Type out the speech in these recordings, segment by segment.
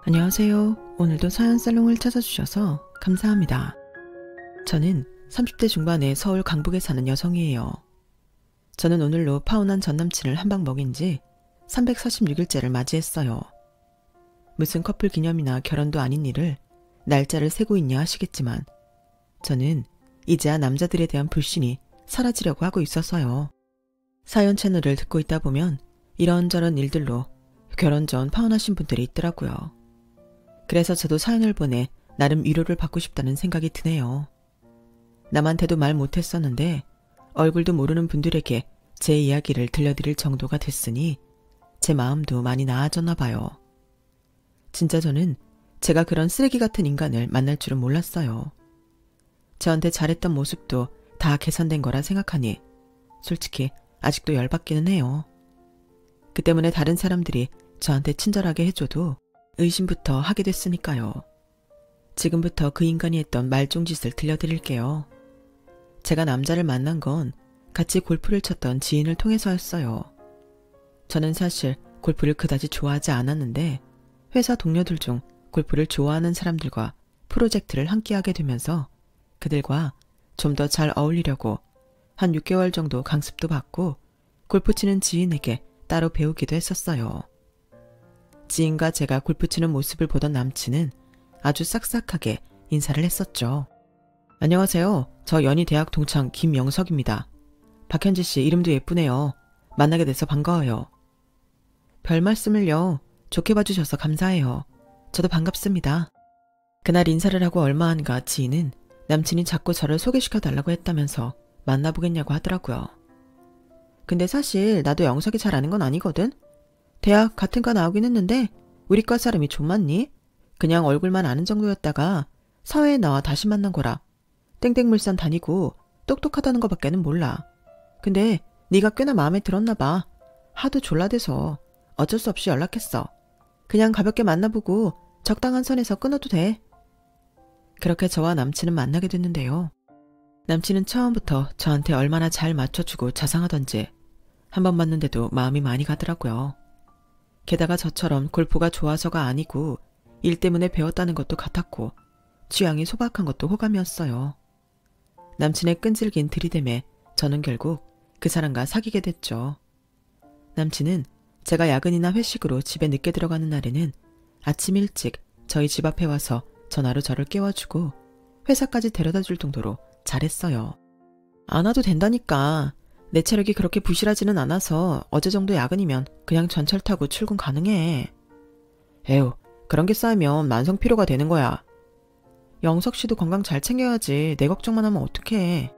안녕하세요. 오늘도 사연살롱을 찾아주셔서 감사합니다. 저는 30대 중반의 서울 강북에 사는 여성이에요. 저는 오늘로 파혼한 전남친을 한 방 먹인 지 346일째를 맞이했어요. 무슨 커플 기념이나 결혼도 아닌 일을 날짜를 세고 있냐 하시겠지만 저는 이제야 남자들에 대한 불신이 사라지려고 하고 있었어요. 사연 채널을 듣고 있다 보면 이런저런 일들로 결혼 전 파혼하신 분들이 있더라고요. 그래서 저도 사연을 보내 나름 위로를 받고 싶다는 생각이 드네요. 남한테도 말 못했었는데 얼굴도 모르는 분들에게 제 이야기를 들려드릴 정도가 됐으니 제 마음도 많이 나아졌나 봐요. 진짜 저는 제가 그런 쓰레기 같은 인간을 만날 줄은 몰랐어요. 저한테 잘했던 모습도 다 계산된 거라 생각하니 솔직히 아직도 열받기는 해요. 그 때문에 다른 사람들이 저한테 친절하게 해줘도 의심부터 하게 됐으니까요. 지금부터 그 인간이 했던 말종짓을 들려드릴게요. 제가 남자를 만난 건 같이 골프를 쳤던 지인을 통해서였어요. 저는 사실 골프를 그다지 좋아하지 않았는데 회사 동료들 중 골프를 좋아하는 사람들과 프로젝트를 함께하게 되면서 그들과 좀 더 잘 어울리려고 한 6개월 정도 강습도 받고 골프 치는 지인에게 따로 배우기도 했었어요. 지인과 제가 골프 치는 모습을 보던 남친은 아주 싹싹하게 인사를 했었죠. 안녕하세요. 저 연희 대학 동창 김영석입니다. 박현지 씨 이름도 예쁘네요. 만나게 돼서 반가워요. 별 말씀을요. 좋게 봐주셔서 감사해요. 저도 반갑습니다. 그날 인사를 하고 얼마 안 가 지인은 남친이 자꾸 저를 소개시켜달라고 했다면서 만나보겠냐고 하더라고요. 근데 사실 나도 영석이 잘 아는 건 아니거든? 대학 같은 과 나오긴 했는데 우리 과 사람이 좀 많니? 그냥 얼굴만 아는 정도였다가 사회에 나와 다시 만난 거라. 땡땡물산 다니고 똑똑하다는 거밖에는 몰라. 근데 네가 꽤나 마음에 들었나 봐. 하도 졸라대서 어쩔 수 없이 연락했어. 그냥 가볍게 만나보고 적당한 선에서 끊어도 돼. 그렇게 저와 남친은 만나게 됐는데요. 남친은 처음부터 저한테 얼마나 잘 맞춰주고 자상하던지 한 번 봤는데도 마음이 많이 가더라고요. 게다가 저처럼 골프가 좋아서가 아니고 일 때문에 배웠다는 것도 같았고 취향이 소박한 것도 호감이었어요. 남친의 끈질긴 들이댐에 저는 결국 그 사람과 사귀게 됐죠. 남친은 제가 야근이나 회식으로 집에 늦게 들어가는 날에는 아침 일찍 저희 집 앞에 와서 전화로 저를 깨워주고 회사까지 데려다 줄 정도로 잘했어요. 안 와도 된다니까. 내 체력이 그렇게 부실하지는 않아서 어제 정도 야근이면 그냥 전철 타고 출근 가능해. 에휴, 그런 게 쌓이면 만성 피로가 되는 거야. 영석 씨도 건강 잘 챙겨야지. 내 걱정만 하면 어떡해.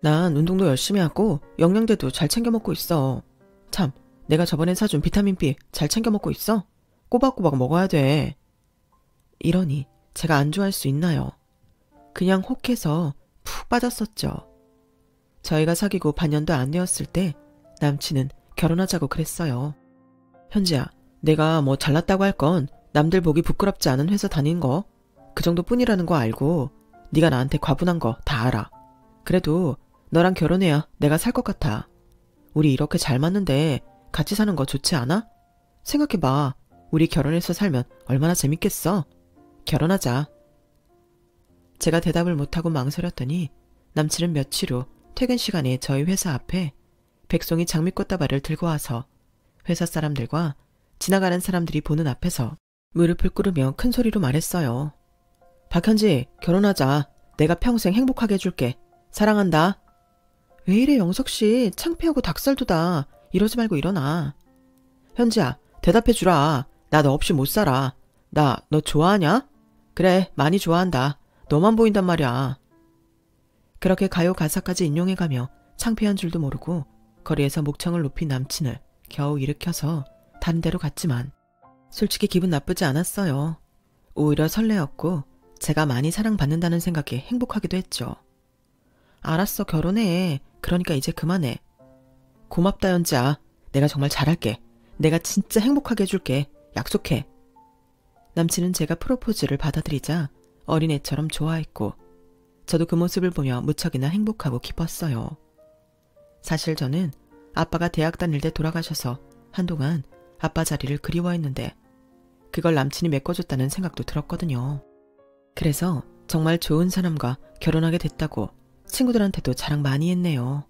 난 운동도 열심히 하고 영양제도 잘 챙겨 먹고 있어. 참, 내가 저번에 사준 비타민 B 잘 챙겨 먹고 있어? 꼬박꼬박 먹어야 돼. 이러니 제가 안 좋아할 수 있나요? 그냥 혹해서 푹 빠졌었죠. 저희가 사귀고 반년도 안 되었을 때 남친은 결혼하자고 그랬어요. 현지야, 내가 뭐 잘났다고 할 건 남들 보기 부끄럽지 않은 회사 다닌 거 그 정도뿐이라는 거 알고 네가 나한테 과분한 거 다 알아. 그래도 너랑 결혼해야 내가 살 것 같아. 우리 이렇게 잘 맞는데 같이 사는 거 좋지 않아? 생각해봐. 우리 결혼해서 살면 얼마나 재밌겠어. 결혼하자. 제가 대답을 못하고 망설였더니 남친은 며칠 후 퇴근 시간에 저희 회사 앞에 백송이 장미꽃다발을 들고 와서 회사 사람들과 지나가는 사람들이 보는 앞에서 무릎을 꿇으며 큰 소리로 말했어요. 박현지, 결혼하자. 내가 평생 행복하게 해줄게. 사랑한다. 왜 이래 영석씨. 창피하고 닭살도다. 이러지 말고 일어나. 현지야, 대답해주라. 나 너 없이 못 살아. 나 너 좋아하냐? 그래, 많이 좋아한다. 너만 보인단 말이야. 그렇게 가요 가사까지 인용해가며 창피한 줄도 모르고 거리에서 목청을 높인 남친을 겨우 일으켜서 다른 데로 갔지만 솔직히 기분 나쁘지 않았어요. 오히려 설레었고 제가 많이 사랑받는다는 생각에 행복하기도 했죠. 알았어, 결혼해. 그러니까 이제 그만해. 고맙다 현지야. 내가 정말 잘할게. 내가 진짜 행복하게 해줄게. 약속해. 남친은 제가 프로포즈를 받아들이자 어린애처럼 좋아했고 저도 그 모습을 보며 무척이나 행복하고 기뻤어요. 사실 저는 아빠가 대학 다닐 때 돌아가셔서 한동안 아빠 자리를 그리워했는데 그걸 남친이 메꿔줬다는 생각도 들었거든요. 그래서 정말 좋은 사람과 결혼하게 됐다고 친구들한테도 자랑 많이 했네요.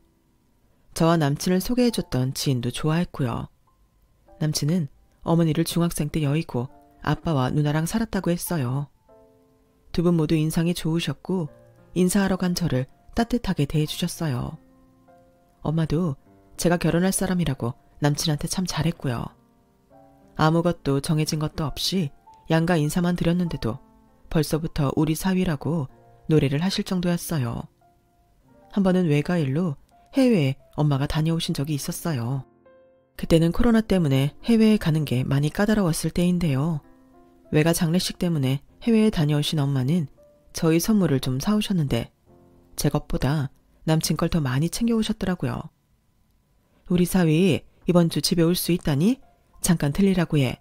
저와 남친을 소개해줬던 지인도 좋아했고요. 남친은 어머니를 중학생 때 여의고 아빠와 누나랑 살았다고 했어요. 두 분 모두 인상이 좋으셨고 인사하러 간 저를 따뜻하게 대해주셨어요. 엄마도 제가 결혼할 사람이라고 남친한테 참 잘했고요. 아무것도 정해진 것도 없이 양가 인사만 드렸는데도 벌써부터 우리 사위라고 노래를 하실 정도였어요. 한 번은 외가일로 해외에 엄마가 다녀오신 적이 있었어요. 그때는 코로나 때문에 해외에 가는 게 많이 까다로웠을 때인데요. 외가 장례식 때문에 해외에 다녀오신 엄마는 저희 선물을 좀 사오셨는데 제 것보다 남친 걸 더 많이 챙겨오셨더라고요. 우리 사위 이번 주 집에 올 수 있다니? 잠깐 들리라고 해.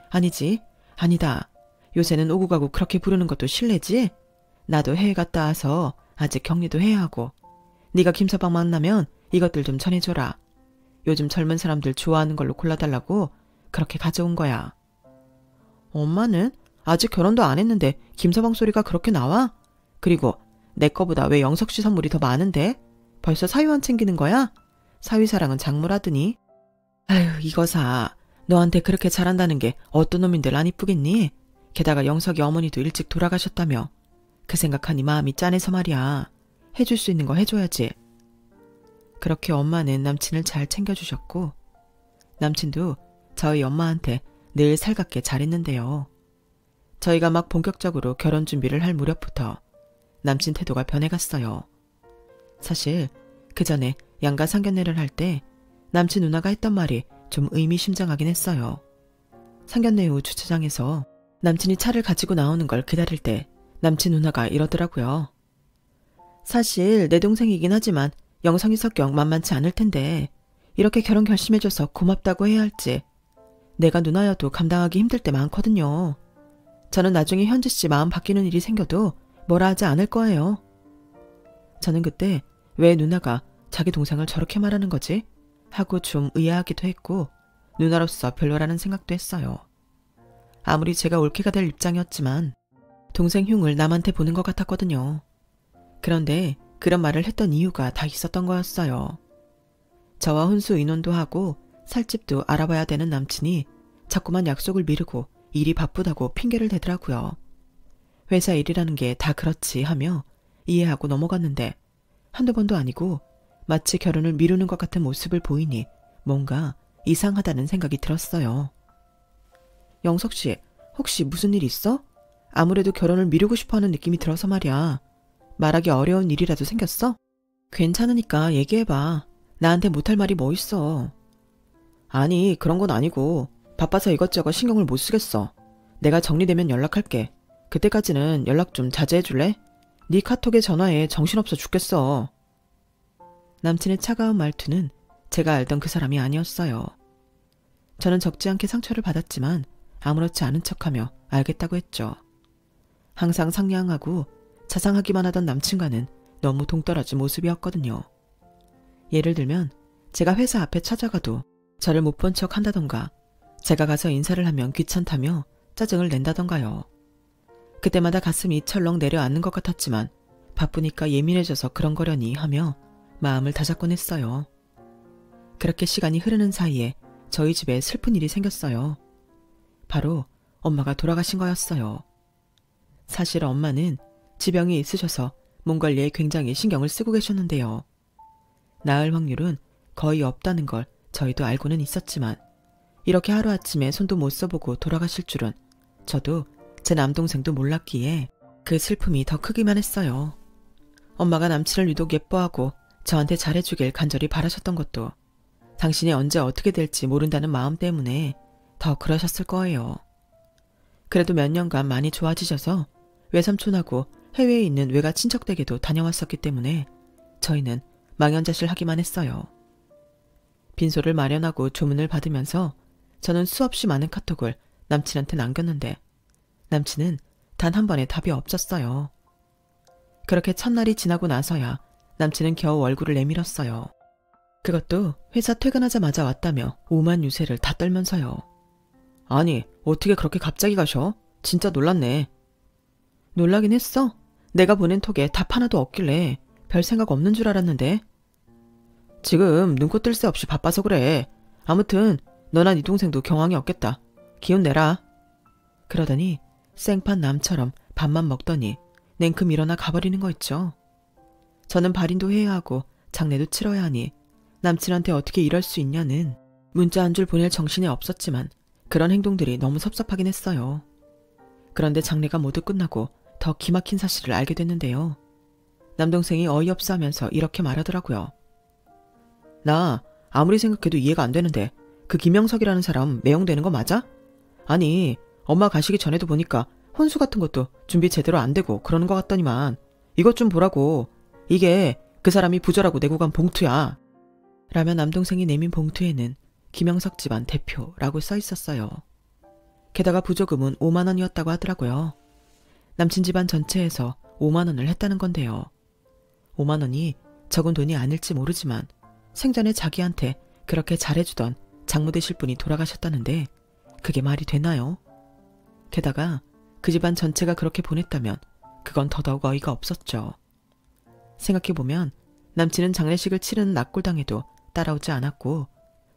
아니지, 아니다. 요새는 오고 가고 그렇게 부르는 것도 실례지? 나도 해외 갔다 와서 아직 격리도 해야 하고. 네가 김서방 만나면 이것들 좀 전해줘라. 요즘 젊은 사람들 좋아하는 걸로 골라달라고 그렇게 가져온 거야. 엄마는 아직 결혼도 안 했는데 김서방 소리가 그렇게 나와? 그리고 내 거보다 왜 영석 씨 선물이 더 많은데? 벌써 사위만 챙기는 거야? 사위 사랑은 작물하더니. 아휴, 이거사. 너한테 그렇게 잘한다는 게 어떤 놈인들 안 이쁘겠니? 게다가 영석이 어머니도 일찍 돌아가셨다며. 그 생각하니 마음이 짠해서 말이야. 해줄 수 있는 거 해줘야지. 그렇게 엄마는 남친을 잘 챙겨주셨고 남친도 저희 엄마한테 늘 살갑게 잘했는데요. 저희가 막 본격적으로 결혼 준비를 할 무렵부터 남친 태도가 변해갔어요. 사실 그 전에 양가 상견례를 할 때 남친 누나가 했던 말이 좀 의미심장하긴 했어요. 상견례 후 주차장에서 남친이 차를 가지고 나오는 걸 기다릴 때 남친 누나가 이러더라고요. 사실 내 동생이긴 하지만 영성이 성격 만만치 않을 텐데 이렇게 결혼 결심해줘서 고맙다고 해야 할지 내가 누나여도 감당하기 힘들 때 많거든요. 저는 나중에 현지 씨 마음 바뀌는 일이 생겨도 뭐라 하지 않을 거예요. 저는 그때 왜 누나가 자기 동생을 저렇게 말하는 거지? 하고 좀 의아하기도 했고 누나로서 별로라는 생각도 했어요. 아무리 제가 올케가 될 입장이었지만 동생 흉을 남한테 보는 것 같았거든요. 그런데 그런 말을 했던 이유가 다 있었던 거였어요. 저와 혼수 인원도 하고 살집도 알아봐야 되는 남친이 자꾸만 약속을 미루고 일이 바쁘다고 핑계를 대더라고요. 회사 일이라는 게 다 그렇지 하며 이해하고 넘어갔는데 한두 번도 아니고 마치 결혼을 미루는 것 같은 모습을 보이니 뭔가 이상하다는 생각이 들었어요. 영석 씨, 혹시 무슨 일 있어? 아무래도 결혼을 미루고 싶어하는 느낌이 들어서 말이야. 말하기 어려운 일이라도 생겼어? 괜찮으니까 얘기해봐. 나한테 못할 말이 뭐 있어. 아니, 그런 건 아니고 바빠서 이것저것 신경을 못 쓰겠어. 내가 정리되면 연락할게. 그때까지는 연락 좀 자제해줄래? 네 카톡에 전화해 정신없어 죽겠어. 남친의 차가운 말투는 제가 알던 그 사람이 아니었어요. 저는 적지 않게 상처를 받았지만 아무렇지 않은 척하며 알겠다고 했죠. 항상 상냥하고 자상하기만 하던 남친과는 너무 동떨어진 모습이었거든요. 예를 들면 제가 회사 앞에 찾아가도 저를 못 본 척 한다던가 제가 가서 인사를 하면 귀찮다며 짜증을 낸다던가요. 그때마다 가슴이 철렁 내려앉는 것 같았지만 바쁘니까 예민해져서 그런 거려니 하며 마음을 다잡곤 했어요. 그렇게 시간이 흐르는 사이에 저희 집에 슬픈 일이 생겼어요. 바로 엄마가 돌아가신 거였어요. 사실 엄마는 지병이 있으셔서 몸 관리에 굉장히 신경을 쓰고 계셨는데요. 나을 확률은 거의 없다는 걸 저희도 알고는 있었지만 이렇게 하루아침에 손도 못 써보고 돌아가실 줄은 저도 제 남동생도 몰랐기에 그 슬픔이 더 크기만 했어요. 엄마가 남친을 유독 예뻐하고 저한테 잘해주길 간절히 바라셨던 것도 당신이 언제 어떻게 될지 모른다는 마음 때문에 더 그러셨을 거예요. 그래도 몇 년간 많이 좋아지셔서 외삼촌하고 해외에 있는 외가 친척 댁에도 다녀왔었기 때문에 저희는 망연자실 하기만 했어요. 빈소를 마련하고 조문을 받으면서 저는 수없이 많은 카톡을 남친한테 남겼는데 남친은 단 한 번의 답이 없었어요. 그렇게 첫날이 지나고 나서야 남친은 겨우 얼굴을 내밀었어요. 그것도 회사 퇴근하자마자 왔다며 오만 유세를 다 떨면서요. 아니, 어떻게 그렇게 갑자기 가셔? 진짜 놀랐네. 놀라긴 했어. 내가 보낸 톡에 답 하나도 없길래 별 생각 없는 줄 알았는데. 지금 눈코 뜰 새 없이 바빠서 그래. 아무튼 너나 네 동생도 경황이 없겠다. 기운 내라. 그러더니 생판 남처럼 밥만 먹더니 냉큼 일어나 가버리는 거 있죠. 저는 발인도 해야 하고 장례도 치러야 하니 남친한테 어떻게 이럴 수 있냐는 문자 한 줄 보낼 정신이 없었지만 그런 행동들이 너무 섭섭하긴 했어요. 그런데 장례가 모두 끝나고 더 기막힌 사실을 알게 됐는데요. 남동생이 어이없어 하면서 이렇게 말하더라고요. 나 아무리 생각해도 이해가 안 되는데 그 김영석이라는 사람 매형되는 거 맞아? 아니, 엄마 가시기 전에도 보니까 혼수 같은 것도 준비 제대로 안 되고 그러는 것 같더니만 이것 좀 보라고. 이게 그 사람이 부자라고 내고 간 봉투야. 라며 남동생이 내민 봉투에는 김영석 집안 대표라고 써 있었어요. 게다가 부조금은 5만 원이었다고 하더라고요. 남친 집안 전체에서 5만 원을 했다는 건데요. 5만 원이 적은 돈이 아닐지 모르지만 생전에 자기한테 그렇게 잘해주던 장모 되실 분이 돌아가셨다는데 그게 말이 되나요? 게다가 그 집안 전체가 그렇게 보냈다면 그건 더더욱 어이가 없었죠. 생각해보면 남친은 장례식을 치르는 낙골당에도 따라오지 않았고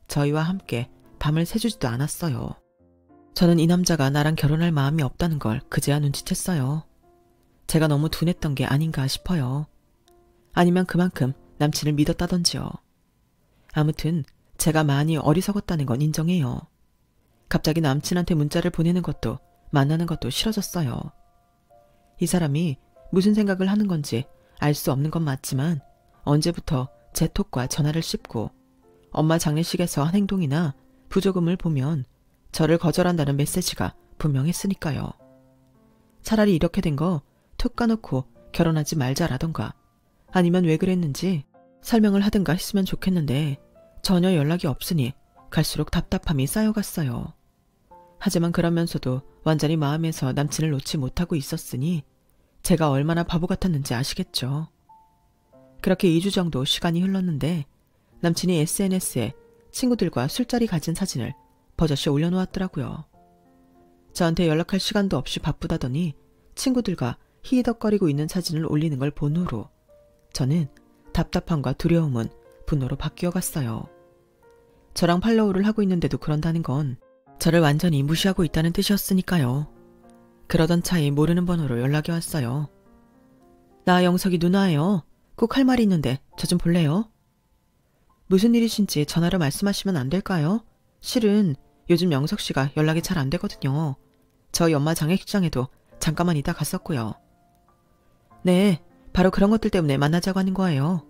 저희와 함께 밤을 새주지도 않았어요. 저는 이 남자가 나랑 결혼할 마음이 없다는 걸 그제야 눈치챘어요. 제가 너무 둔했던 게 아닌가 싶어요. 아니면 그만큼 남친을 믿었다던지요. 아무튼 제가 많이 어리석었다는 건 인정해요. 갑자기 남친한테 문자를 보내는 것도 만나는 것도 싫어졌어요. 이 사람이 무슨 생각을 하는 건지 알 수 없는 건 맞지만 언제부터 제 톡과 전화를 씹고 엄마 장례식에서 한 행동이나 부조금을 보면 저를 거절한다는 메시지가 분명했으니까요. 차라리 이렇게 된 거 톡 까놓고 결혼하지 말자라던가 아니면 왜 그랬는지 설명을 하든가 했으면 좋겠는데 전혀 연락이 없으니 갈수록 답답함이 쌓여갔어요. 하지만 그러면서도 완전히 마음에서 남친을 놓지 못하고 있었으니 제가 얼마나 바보 같았는지 아시겠죠. 그렇게 2주 정도 시간이 흘렀는데 남친이 SNS에 친구들과 술자리 가진 사진을 버젓이 올려놓았더라고요. 저한테 연락할 시간도 없이 바쁘다더니 친구들과 히히덕거리고 있는 사진을 올리는 걸 본 후로 저는 답답함과 두려움은 분노로 바뀌어갔어요. 저랑 팔로우를 하고 있는데도 그런다는 건 저를 완전히 무시하고 있다는 뜻이었으니까요. 그러던 차에 모르는 번호로 연락이 왔어요. 나 영석이 누나예요. 꼭 할 말이 있는데 저 좀 볼래요? 무슨 일이신지 전화로 말씀하시면 안 될까요? 실은 요즘 영석 씨가 연락이 잘 안 되거든요. 저희 엄마 장례식장에도 잠깐만 있다 갔었고요. 네, 바로 그런 것들 때문에 만나자고 하는 거예요.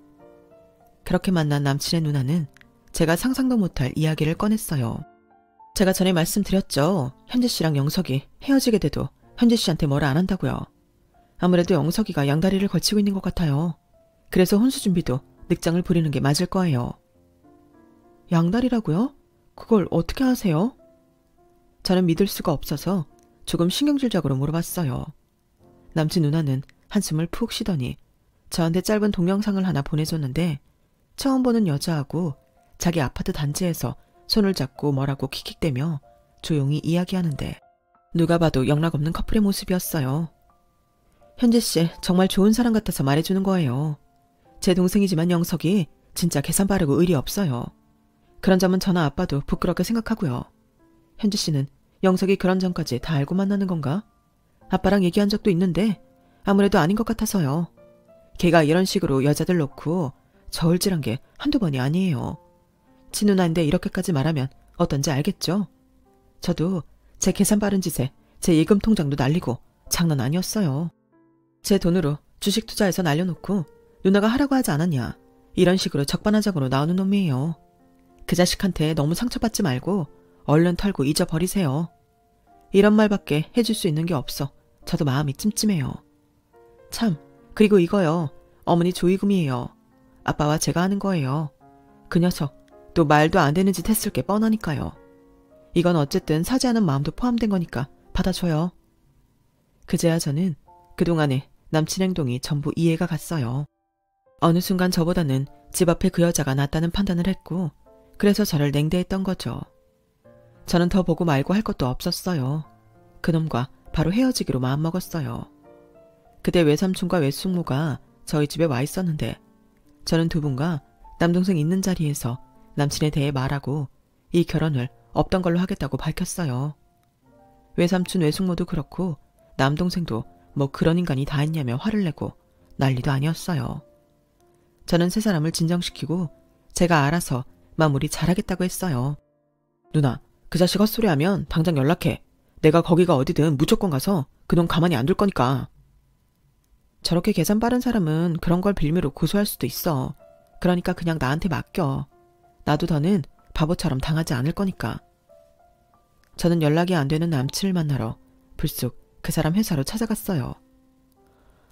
그렇게 만난 남친의 누나는 제가 상상도 못할 이야기를 꺼냈어요. 제가 전에 말씀드렸죠. 현재 씨랑 영석이 헤어지게 돼도 현재 씨한테 뭐라 안 한다고요. 아무래도 영석이가 양다리를 걸치고 있는 것 같아요. 그래서 혼수 준비도 늑장을 부리는 게 맞을 거예요. 양다리라고요? 그걸 어떻게 아세요? 저는 믿을 수가 없어서 조금 신경질적으로 물어봤어요. 남친 누나는 한숨을 푹 쉬더니 저한테 짧은 동영상을 하나 보내줬는데 처음 보는 여자하고 자기 아파트 단지에서 손을 잡고 뭐라고 킥킥대며 조용히 이야기하는데 누가 봐도 영락없는 커플의 모습이었어요. 현재씨 정말 좋은 사람 같아서 말해주는 거예요. 제 동생이지만 영석이 진짜 계산 빠르고 의리 없어요. 그런 점은 저나 아빠도 부끄럽게 생각하고요. 현재씨는 영석이 그런 점까지 다 알고 만나는 건가? 아빠랑 얘기한 적도 있는데 아무래도 아닌 것 같아서요. 걔가 이런 식으로 여자들 놓고 저울질한 게 한두 번이 아니에요. 친누나인데 이렇게까지 말하면 어떤지 알겠죠? 저도 제 계산 빠른 짓에 제 예금 통장도 날리고 장난 아니었어요. 제 돈으로 주식 투자해서 날려놓고 누나가 하라고 하지 않았냐. 이런 식으로 적반하장으로 나오는 놈이에요. 그 자식한테 너무 상처받지 말고 얼른 털고 잊어버리세요. 이런 말밖에 해줄 수 있는 게 없어 저도 마음이 찜찜해요. 참, 그리고 이거요. 어머니 조의금이에요. 아빠와 제가 하는 거예요. 그 녀석 또 말도 안 되는 짓 했을 게 뻔하니까요. 이건 어쨌든 사죄하는 마음도 포함된 거니까 받아줘요. 그제야 저는 그동안의 남친 행동이 전부 이해가 갔어요. 어느 순간 저보다는 집 앞에 그 여자가 낫다는 판단을 했고 그래서 저를 냉대했던 거죠. 저는 더 보고 말고 할 것도 없었어요. 그놈과 바로 헤어지기로 마음먹었어요. 그때 외삼촌과 외숙모가 저희 집에 와 있었는데 저는 두 분과 남동생 있는 자리에서 남친에 대해 말하고 이 결혼을 없던 걸로 하겠다고 밝혔어요. 외삼촌 외숙모도 그렇고 남동생도 뭐 그런 인간이 다 있냐며 화를 내고 난리도 아니었어요. 저는 세 사람을 진정시키고 제가 알아서 마무리 잘하겠다고 했어요. 누나, 그 자식 헛소리하면 당장 연락해. 내가 거기가 어디든 무조건 가서 그놈 가만히 안 둘 거니까. 저렇게 계산 빠른 사람은 그런 걸 빌미로 고소할 수도 있어. 그러니까 그냥 나한테 맡겨. 나도 더는 바보처럼 당하지 않을 거니까. 저는 연락이 안 되는 남친을 만나러 불쑥 그 사람 회사로 찾아갔어요.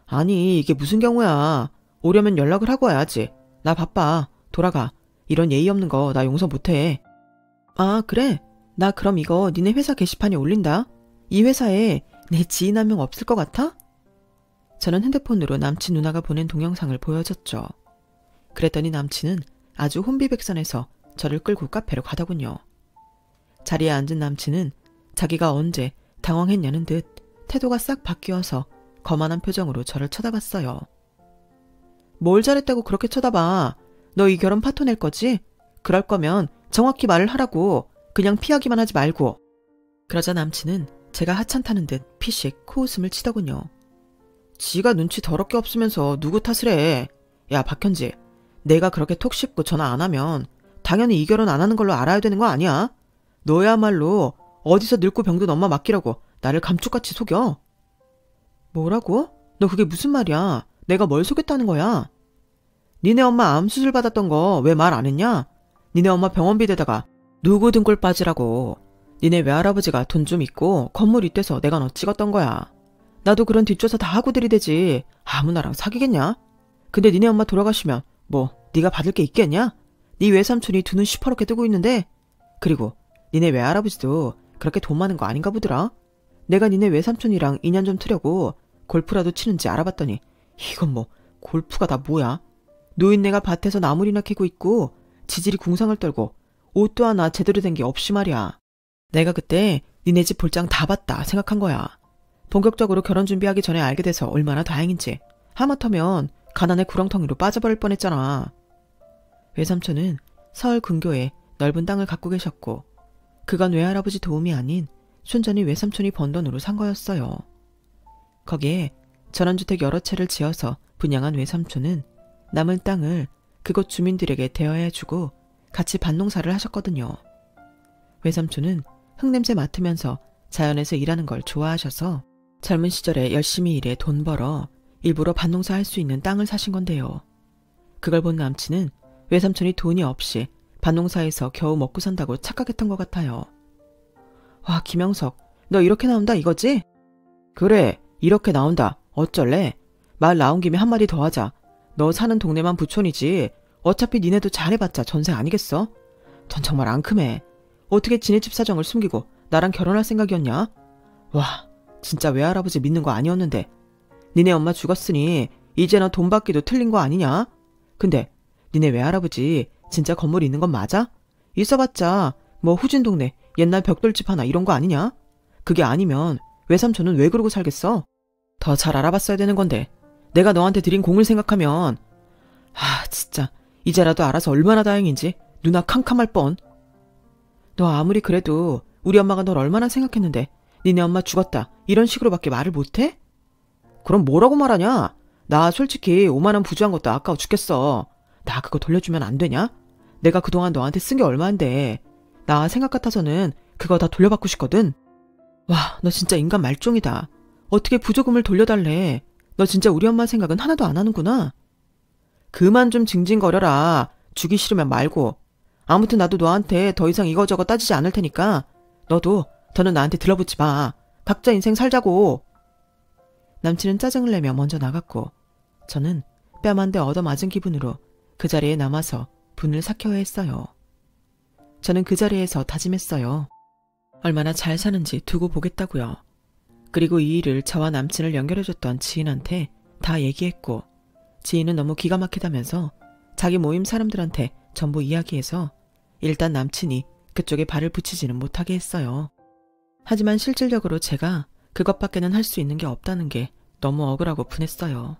아니, 이게 무슨 경우야. 오려면 연락을 하고 와야지. 나 바빠. 돌아가. 이런 예의 없는 거 나 용서 못해. 아, 그래? 나 그럼 이거 니네 회사 게시판에 올린다. 이 회사에 내 지인 한 명 없을 것 같아? 저는 핸드폰으로 남친 누나가 보낸 동영상을 보여줬죠. 그랬더니 남친은 아주 혼비백산해서 저를 끌고 카페로 가더군요. 자리에 앉은 남친은 자기가 언제 당황했냐는 듯 태도가 싹 바뀌어서 거만한 표정으로 저를 쳐다봤어요. 뭘 잘했다고 그렇게 쳐다봐. 너 이 결혼 파토 낼 거지? 그럴 거면 정확히 말을 하라고. 그냥 피하기만 하지 말고. 그러자 남친은 제가 하찮다는 듯 피식 코웃음을 치더군요. 지가 눈치 더럽게 없으면서 누구 탓을 해. 야, 박현지. 내가 그렇게 톡 씹고 전화 안 하면 당연히 이 결혼 안 하는 걸로 알아야 되는 거 아니야? 너야말로 어디서 늙고 병든 엄마 맡기라고 나를 감쪽같이 속여. 뭐라고? 너 그게 무슨 말이야? 내가 뭘 속였다는 거야? 니네 엄마 암 수술 받았던 거 왜 말 안 했냐? 니네 엄마 병원비 대다가 누구 등골 빠지라고. 니네 외할아버지가 돈 좀 있고 건물 있대서 내가 너 찍었던 거야. 나도 그런 뒷조사 다 하고 들이대지. 아무나랑 사귀겠냐? 근데 니네 엄마 돌아가시면 뭐 네가 받을 게 있겠냐? 네 외삼촌이 두 눈 시퍼렇게 뜨고 있는데. 그리고 니네 외할아버지도 그렇게 돈 많은 거 아닌가 보더라. 내가 니네 외삼촌이랑 인연 좀 트려고 골프라도 치는지 알아봤더니 이건 뭐 골프가 다 뭐야? 노인네가 밭에서 나물이나 캐고 있고 지질이 궁상을 떨고 옷도 하나 제대로 된 게 없이 말이야. 내가 그때 니네 집 볼장 다 봤다 생각한 거야. 본격적으로 결혼 준비하기 전에 알게 돼서 얼마나 다행인지. 하마터면 가난의 구렁텅이로 빠져버릴 뻔했잖아. 외삼촌은 서울 근교에 넓은 땅을 갖고 계셨고 그건 외할아버지 도움이 아닌 순전히 외삼촌이 번 돈으로 산 거였어요. 거기에 전원주택 여러 채를 지어서 분양한 외삼촌은 남은 땅을 그곳 주민들에게 대여해주고 같이 밭농사를 하셨거든요. 외삼촌은 흙냄새 맡으면서 자연에서 일하는 걸 좋아하셔서 젊은 시절에 열심히 일해 돈 벌어 일부러 밭농사 할 수 있는 땅을 사신 건데요. 그걸 본 남친은 외삼촌이 돈이 없이 밭농사에서 겨우 먹고 산다고 착각했던 것 같아요. 와, 김영석, 너 이렇게 나온다 이거지? 그래, 이렇게 나온다. 어쩔래? 말 나온 김에 한마디 더 하자. 너 사는 동네만 부촌이지. 어차피 니네도 잘해봤자 전세 아니겠어? 전 정말 앙큼해. 어떻게 지네 집 사정을 숨기고 나랑 결혼할 생각이었냐? 와, 진짜 외할아버지 믿는 거 아니었는데. 니네 엄마 죽었으니 이제 너 돈 받기도 틀린 거 아니냐? 근데 니네 외할아버지 진짜 건물 있는 건 맞아? 있어봤자 뭐 후진 동네 옛날 벽돌집 하나 이런 거 아니냐? 그게 아니면 외삼촌은 왜 그러고 살겠어? 더 잘 알아봤어야 되는 건데 내가 너한테 드린 공을 생각하면 진짜 이제라도 알아서 얼마나 다행인지 누나 캄캄할 뻔. 너 아무리 그래도 우리 엄마가 널 얼마나 생각했는데 니네 엄마 죽었다 이런 식으로밖에 말을 못해? 그럼 뭐라고 말하냐? 나 솔직히 5만 원 부주한 것도 아까워 죽겠어. 나 그거 돌려주면 안 되냐? 내가 그동안 너한테 쓴 게 얼마인데. 나 생각 같아서는 그거 다 돌려받고 싶거든. 와, 너 진짜 인간 말종이다. 어떻게 부조금을 돌려달래. 너 진짜 우리 엄마 생각은 하나도 안 하는구나. 그만 좀 징징거려라. 주기 싫으면 말고. 아무튼 나도 너한테 더 이상 이거저거 따지지 않을 테니까 너도 더는 나한테 들러붙지 마. 각자 인생 살자고. 남친은 짜증을 내며 먼저 나갔고 저는 뺨 한 대 얻어맞은 기분으로 그 자리에 남아서 분을 삭혀야 했어요. 저는 그 자리에서 다짐했어요. 얼마나 잘 사는지 두고 보겠다고요. 그리고 이 일을 저와 남친을 연결해줬던 지인한테 다 얘기했고 지인은 너무 기가 막히다면서 자기 모임 사람들한테 전부 이야기해서 일단 남친이 그쪽에 발을 붙이지는 못하게 했어요. 하지만 실질적으로 제가 그것밖에는 할 수 있는 게 없다는 게 너무 억울하고 분했어요.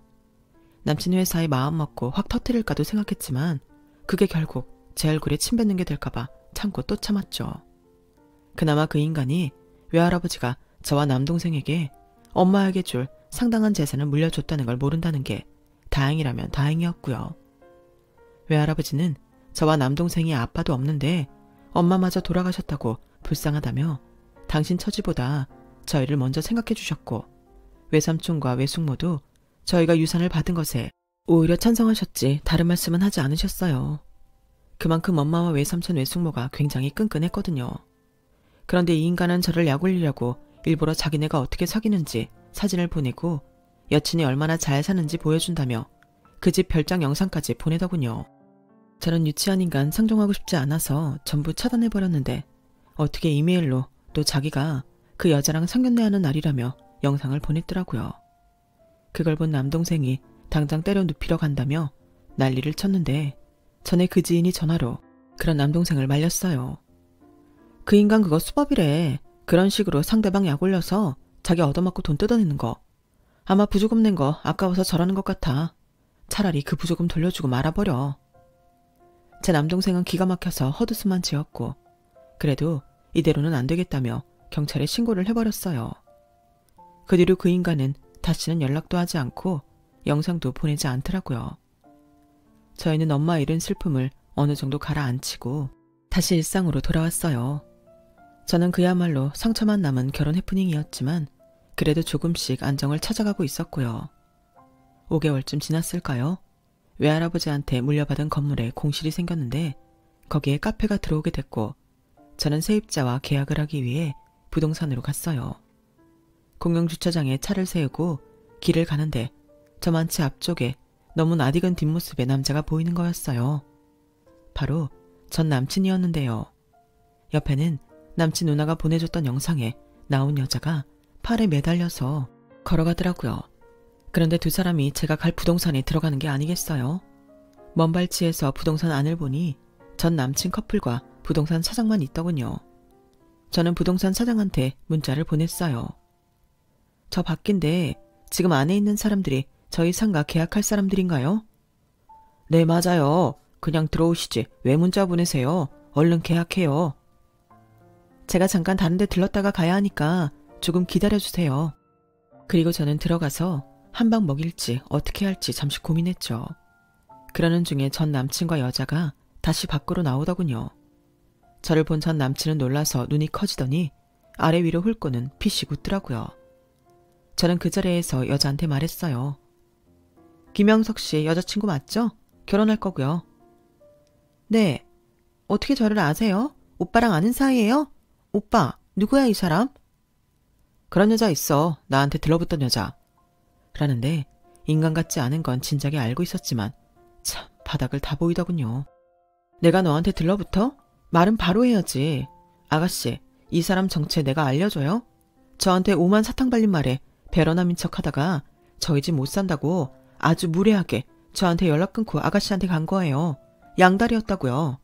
남친 회사에 마음 먹고 확 터뜨릴까도 생각했지만 그게 결국 제 얼굴에 침 뱉는 게 될까봐 참고 또 참았죠. 그나마 그 인간이 외할아버지가 저와 남동생에게 엄마에게 줄 상당한 재산을 물려줬다는 걸 모른다는 게 다행이라면 다행이었고요. 외할아버지는 저와 남동생이 아빠도 없는데 엄마마저 돌아가셨다고 불쌍하다며 당신 처지보다 저희를 먼저 생각해 주셨고 외삼촌과 외숙모도 저희가 유산을 받은 것에 오히려 찬성하셨지 다른 말씀은 하지 않으셨어요. 그만큼 엄마와 외삼촌 외숙모가 굉장히 끈끈했거든요. 그런데 이 인간은 저를 약올리려고 일부러 자기네가 어떻게 사귀는지 사진을 보내고 여친이 얼마나 잘 사는지 보여준다며 그 집 별장 영상까지 보내더군요. 저는 유치한 인간 상종하고 싶지 않아서 전부 차단해버렸는데 어떻게 이메일로 또 자기가 그 여자랑 상견례하는 날이라며 영상을 보냈더라고요. 그걸 본 남동생이 당장 때려 눕히러 간다며 난리를 쳤는데 전에 그 지인이 전화로 그런 남동생을 말렸어요. 그 인간 그거 수법이래. 그런 식으로 상대방 약 올려서 자기 얻어맞고 돈 뜯어내는 거. 아마 부조금 낸 거 아까워서 저러는 것 같아. 차라리 그 부조금 돌려주고 말아버려. 제 남동생은 기가 막혀서 헛웃음만 지었고 그래도 이대로는 안 되겠다며 경찰에 신고를 해버렸어요. 그 뒤로 그 인간은 다시는 연락도 하지 않고 영상도 보내지 않더라고요. 저희는 엄마 잃은 슬픔을 어느 정도 가라앉히고 다시 일상으로 돌아왔어요. 저는 그야말로 상처만 남은 결혼 해프닝이었지만 그래도 조금씩 안정을 찾아가고 있었고요. 5개월쯤 지났을까요? 외할아버지한테 물려받은 건물에 공실이 생겼는데 거기에 카페가 들어오게 됐고 저는 세입자와 계약을 하기 위해 부동산으로 갔어요. 공영주차장에 차를 세우고 길을 가는데 저만치 앞쪽에 너무 낯익은 뒷모습의 남자가 보이는 거였어요. 바로 전 남친이었는데요. 옆에는 남친 누나가 보내줬던 영상에 나온 여자가 팔에 매달려서 걸어가더라고요. 그런데 두 사람이 제가 갈 부동산에 들어가는 게 아니겠어요? 먼 발치에서 부동산 안을 보니 전 남친 커플과 부동산 사장만 있더군요. 저는 부동산 사장한테 문자를 보냈어요. 저 밖인데 지금 안에 있는 사람들이 저희 상가 계약할 사람들인가요? 네, 맞아요. 그냥 들어오시지. 왜 문자 보내세요? 얼른 계약해요. 제가 잠깐 다른 데 들렀다가 가야 하니까 조금 기다려주세요. 그리고 저는 들어가서 한 방 먹일지 어떻게 할지 잠시 고민했죠. 그러는 중에 전 남친과 여자가 다시 밖으로 나오더군요. 저를 본 전 남친은 놀라서 눈이 커지더니 아래 위로 훑고는 피식 웃더라고요. 저는 그 자리에서 여자한테 말했어요. 김영석 씨 여자친구 맞죠? 결혼할 거고요. 네. 어떻게 저를 아세요? 오빠랑 아는 사이예요? 오빠, 누구야 이 사람? 그런 여자 있어. 나한테 들러붙던 여자. 라는데 인간 같지 않은 건 진작에 알고 있었지만 참 바닥을 다 보이더군요. 내가 너한테 들러붙어? 말은 바로 해야지. 아가씨, 이 사람 정체 내가 알려줘요? 저한테 오만 사탕 발린 말에 배런함인 척하다가 저희 집 못 산다고 아주 무례하게 저한테 연락 끊고 아가씨한테 간 거예요. 양다리였다고요.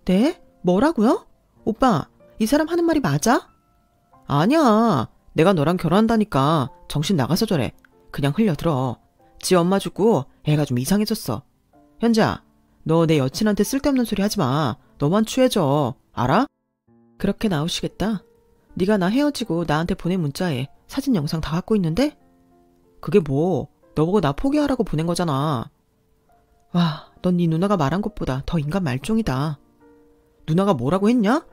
네? 뭐라고요? 오빠, 이 사람 하는 말이 맞아? 아니야. 내가 너랑 결혼한다니까 정신 나가서 저래. 그냥 흘려들어. 지 엄마 죽고 애가 좀 이상해졌어. 현자, 너 내 여친한테 쓸데없는 소리 하지 마. 너만 취해져. 알아? 그렇게 나오시겠다. 네가 나 헤어지고 나한테 보낸 문자에 사진 영상 다 갖고 있는데? 그게 뭐, 너보고 나 포기하라고 보낸 거잖아. 와, 넌 네 누나가 말한 것보다 더 인간 말종이다. 누나가 뭐라고 했냐?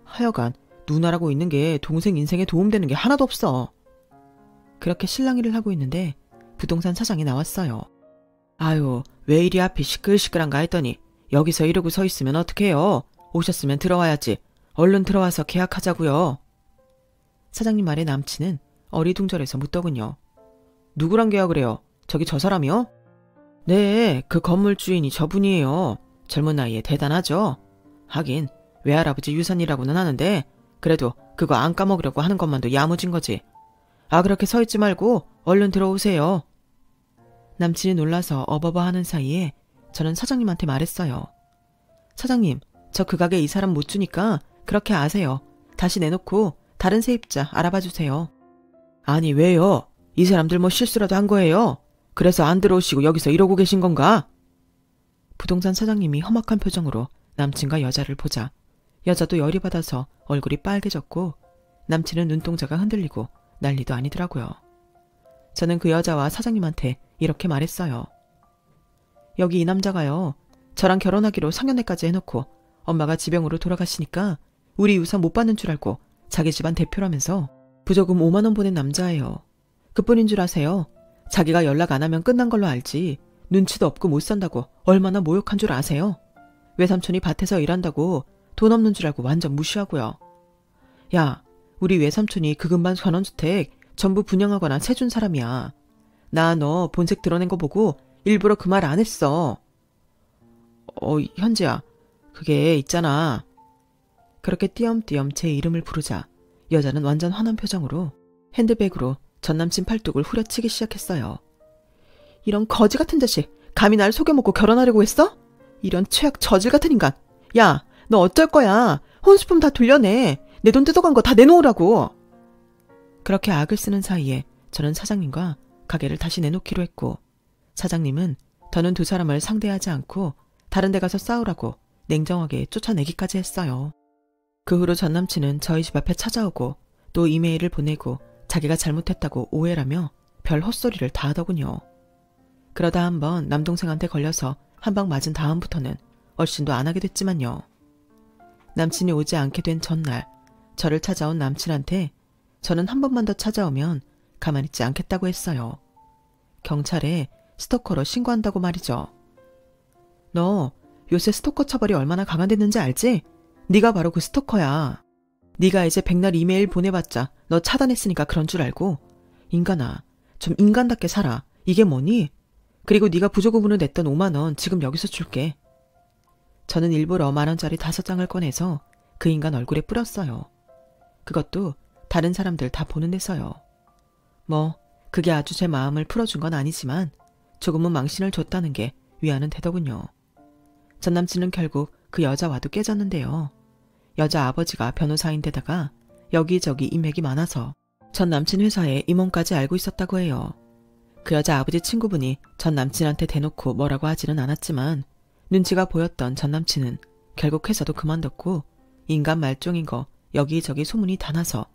하여간 누나라고 있는 게 동생 인생에 도움되는 게 하나도 없어. 그렇게 실랑이를 하고 있는데 부동산 사장이 나왔어요. 아유, 왜 이리 앞이 시끌시끌한가 했더니 여기서 이러고 서 있으면 어떡해요. 오셨으면 들어와야지. 얼른 들어와서 계약하자고요. 사장님 말에 남친은 어리둥절해서 묻더군요. 누구랑 계약을 해요? 저기 저 사람이요? 네, 그 건물 주인이 저분이에요. 젊은 나이에 대단하죠. 하긴 외할아버지 유산이라고는 하는데 그래도 그거 안 까먹으려고 하는 것만도 야무진 거지. 아, 그렇게 서 있지 말고 얼른 들어오세요. 남친이 놀라서 어버버 하는 사이에 저는 사장님한테 말했어요. 사장님, 저 그 가게 이 사람 못 주니까 그렇게 아세요. 다시 내놓고 다른 세입자 알아봐 주세요. 아니 왜요? 이 사람들 뭐 실수라도 한 거예요? 그래서 안 들어오시고 여기서 이러고 계신 건가? 부동산 사장님이 험악한 표정으로 남친과 여자를 보자 여자도 열이 받아서 얼굴이 빨개졌고 남친은 눈동자가 흔들리고 난리도 아니더라고요. 저는 그 여자와 사장님한테 이렇게 말했어요. 여기 이 남자가요. 저랑 결혼하기로 상견례까지 해놓고 엄마가 지병으로 돌아가시니까 우리 유산 못 받는 줄 알고 자기 집안 대표라면서 부조금 5만 원 보낸 남자예요. 그뿐인 줄 아세요? 자기가 연락 안 하면 끝난 걸로 알지 눈치도 없고 못 산다고 얼마나 모욕한 줄 아세요? 외삼촌이 밭에서 일한다고 돈 없는 줄 알고 완전 무시하고요. 야, 우리 외삼촌이 그 근반 전원주택 전부 분양하거나 세준 사람이야. 나 너 본색 드러낸 거 보고 일부러 그 말 안 했어. 현지야, 그게 있잖아. 그렇게 띄엄띄엄 제 이름을 부르자 여자는 완전 화난 표정으로 핸드백으로 전남친 팔뚝을 후려치기 시작했어요. 이런 거지 같은 자식, 감히 날 속여먹고 결혼하려고 했어? 이런 최악 저질 같은 인간. 야, 너 어쩔 거야. 혼수품 다 돌려내. 내 돈 뜯어간 거 다 내놓으라고. 그렇게 악을 쓰는 사이에 저는 사장님과 가게를 다시 내놓기로 했고 사장님은 더는 두 사람을 상대하지 않고 다른 데 가서 싸우라고 냉정하게 쫓아내기까지 했어요. 그 후로 전 남친은 저희 집 앞에 찾아오고 또 이메일을 보내고 자기가 잘못했다고 오해라며 별 헛소리를 다 하더군요. 그러다 한번 남동생한테 걸려서 한 방 맞은 다음부터는 얼씬도 안 하게 됐지만요. 남친이 오지 않게 된 전날 저를 찾아온 남친한테 저는 한 번만 더 찾아오면 가만히 있지 않겠다고 했어요. 경찰에 스토커로 신고한다고 말이죠. 너 요새 스토커 처벌이 얼마나 강화됐는지 알지? 네가 바로 그 스토커야. 네가 이제 백날 이메일 보내봤자 너 차단했으니까 그런 줄 알고. 인간아, 좀 인간답게 살아. 이게 뭐니? 그리고 네가 부조금으로 냈던 5만 원 지금 여기서 줄게. 저는 일부러 10,000원짜리 5장을 꺼내서 그 인간 얼굴에 뿌렸어요. 그것도 다른 사람들 다 보는 데서요. 뭐 그게 아주 제 마음을 풀어준 건 아니지만 조금은 망신을 줬다는 게 위안은 되더군요. 전 남친은 결국 그 여자와도 깨졌는데요. 여자 아버지가 변호사인데다가 여기저기 인맥이 많아서 전 남친 회사에 임원까지 알고 있었다고 해요. 그 여자 아버지 친구분이 전 남친한테 대놓고 뭐라고 하지는 않았지만 눈치가 보였던 전 남친은 결국 회사도 그만뒀고 인간 말종인 거 여기저기 소문이 다 나서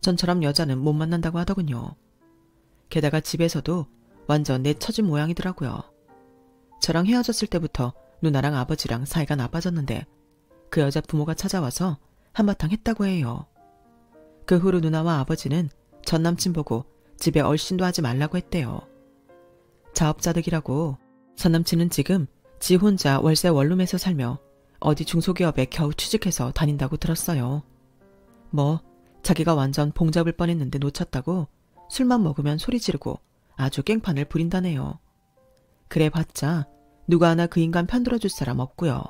전처럼 여자는 못 만난다고 하더군요. 게다가 집에서도 완전 내처진 모양이더라고요. 저랑 헤어졌을 때부터 누나랑 아버지랑 사이가 나빠졌는데 그 여자 부모가 찾아와서 한바탕 했다고 해요. 그 후로 누나와 아버지는 전 남친 보고 집에 얼씬도 하지 말라고 했대요. 자업자득이라고 전 남친은 지금 지 혼자 월세 원룸에서 살며 어디 중소기업에 겨우 취직해서 다닌다고 들었어요. 뭐 자기가 완전 봉잡을 뻔했는데 놓쳤다고 술만 먹으면 소리 지르고 아주 깽판을 부린다네요. 그래봤자 누가 하나 그 인간 편들어줄 사람 없고요.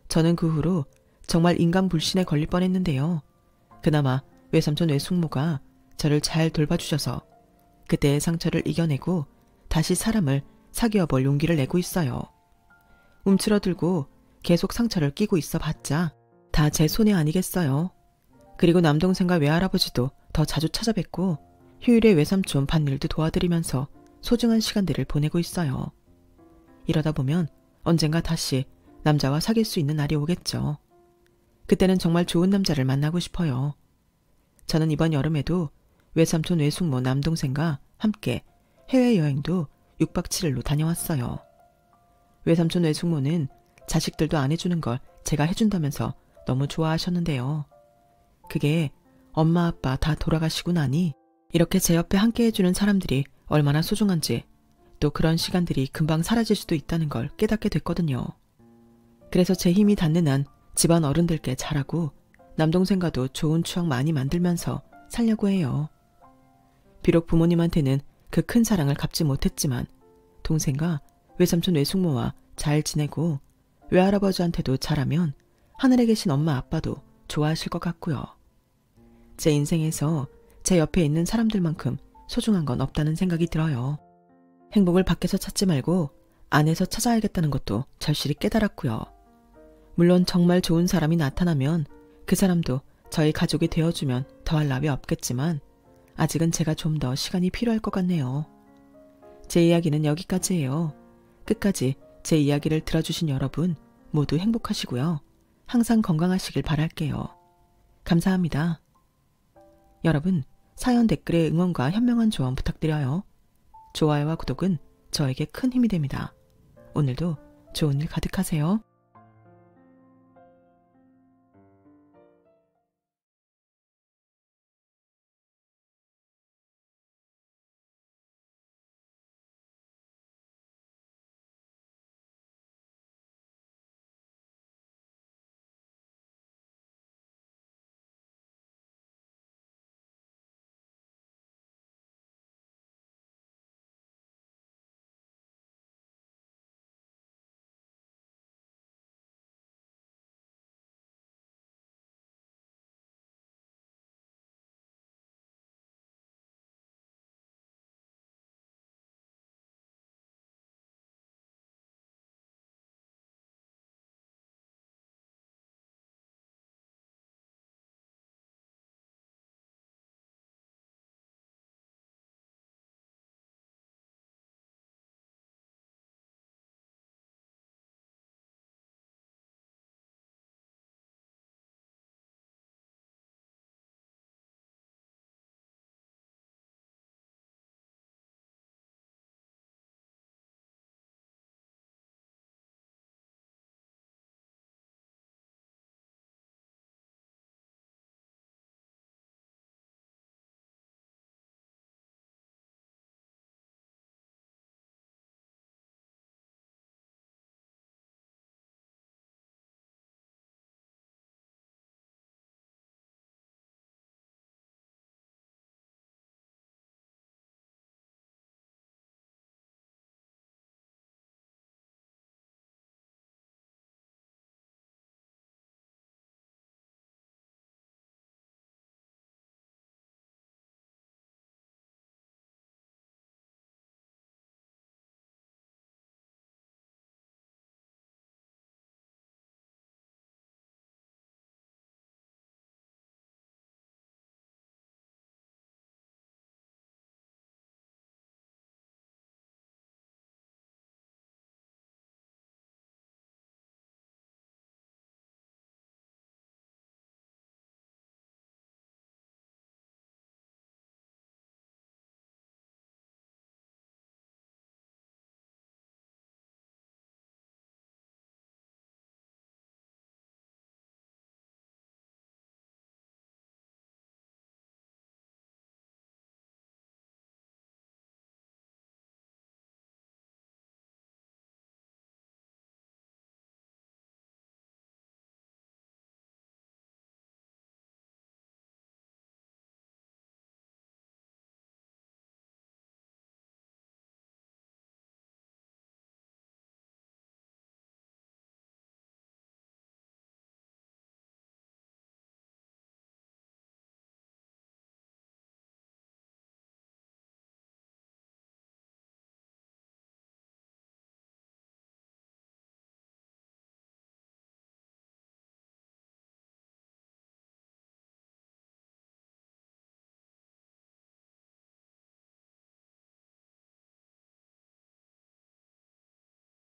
저는 그 후로 정말 인간 불신에 걸릴 뻔했는데요. 그나마 외삼촌 외숙모가 저를 잘 돌봐주셔서 그때의 상처를 이겨내고 다시 사람을 사귀어 볼 용기를 내고 있어요. 움츠러들고 계속 상처를 끼고 있어 봤자 다 제 손해 아니겠어요. 그리고 남동생과 외할아버지도 더 자주 찾아뵙고 휴일에 외삼촌 밭일도 도와드리면서 소중한 시간들을 보내고 있어요. 이러다 보면 언젠가 다시 남자와 사귈 수 있는 날이 오겠죠. 그때는 정말 좋은 남자를 만나고 싶어요. 저는 이번 여름에도 외삼촌 외숙모 남동생과 함께 해외여행도 6박 7일로 다녀왔어요. 외삼촌 외숙모는 자식들도 안 해주는 걸 제가 해준다면서 너무 좋아하셨는데요. 그게 엄마 아빠 다 돌아가시고 나니 이렇게 제 옆에 함께 해주는 사람들이 얼마나 소중한지 또 그런 시간들이 금방 사라질 수도 있다는 걸 깨닫게 됐거든요. 그래서 제 힘이 닿는 한 집안 어른들께 잘하고 남동생과도 좋은 추억 많이 만들면서 살려고 해요. 비록 부모님한테는 그 큰 사랑을 갚지 못했지만 동생과 외삼촌 외숙모와 잘 지내고 외할아버지한테도 잘하면 하늘에 계신 엄마 아빠도 좋아하실 것 같고요. 제 인생에서 제 옆에 있는 사람들만큼 소중한 건 없다는 생각이 들어요. 행복을 밖에서 찾지 말고 안에서 찾아야겠다는 것도 절실히 깨달았고요. 물론 정말 좋은 사람이 나타나면 그 사람도 저희 가족이 되어주면 더할 나위 없겠지만 아직은 제가 좀 더 시간이 필요할 것 같네요. 제 이야기는 여기까지예요. 끝까지 제 이야기를 들어주신 여러분 모두 행복하시고요. 항상 건강하시길 바랄게요. 감사합니다. 여러분, 사연 댓글에 응원과 현명한 조언 부탁드려요. 좋아요와 구독은 저에게 큰 힘이 됩니다. 오늘도 좋은 일 가득하세요.